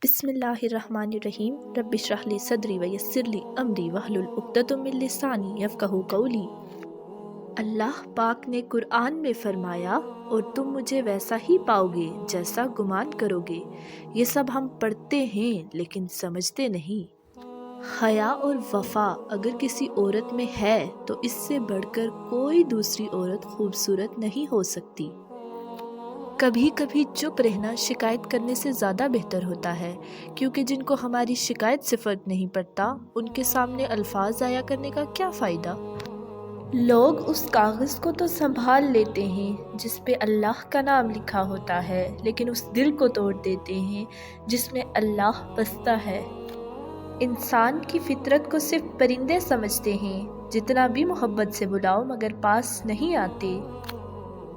बिस्मिल्लाहिर्रहमानिर्रहीम रब्बि इश्रह ली सदरी व यस्सिर ली अमरी वहलुल उक़्दतम मिन लिसानी यफ़क़हू क़ौली। अल्लाह पाक ने कुरान में फरमाया, और तुम मुझे वैसा ही पाओगे जैसा गुमान करोगे। ये सब हम पढ़ते हैं लेकिन समझते नहीं। हया और वफ़ा अगर किसी औरत में है तो इससे बढ़कर कोई दूसरी औरत खूबसूरत नहीं हो सकती। कभी कभी चुप रहना शिकायत करने से ज़्यादा बेहतर होता है, क्योंकि जिनको हमारी शिकायत से फ़र्क नहीं पड़ता उनके सामने अल्फाज ज़ाया करने का क्या फ़ायदा। लोग उस कागज़ को तो संभाल लेते हैं जिस पे अल्लाह का नाम लिखा होता है, लेकिन उस दिल को तोड़ देते हैं जिसमें अल्लाह बसता है। इंसान की फितरत को सिर्फ परिंदे समझते हैं, जितना भी मोहब्बत से बुलाओ मगर पास नहीं आते।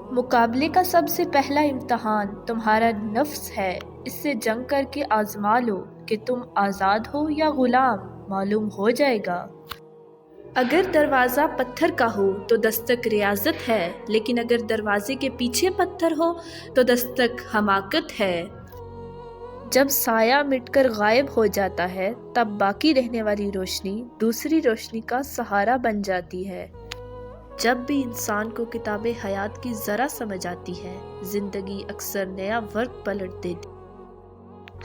मुकाबले का सबसे पहला इम्तहान तुम्हारा नफ्स है। इससे जंग करके आजमा लो कि तुम आज़ाद हो या ग़ुलाम, मालूम हो जाएगा। अगर दरवाज़ा पत्थर का हो तो दस्तक रियाजत है, लेकिन अगर दरवाजे के पीछे पत्थर हो तो दस्तक हमाकत है। जब साया मिटकर गायब हो जाता है तब बाकी रहने वाली रोशनी दूसरी रोशनी का सहारा बन जाती है। जब भी इंसान को किताब हयात की ज़रा समझ आती है, ज़िंदगी अक्सर नया वर्क पलट देती।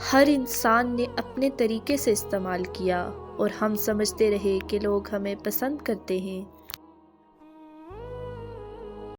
हर इंसान ने अपने तरीके से इस्तेमाल किया और हम समझते रहे कि लोग हमें पसंद करते हैं।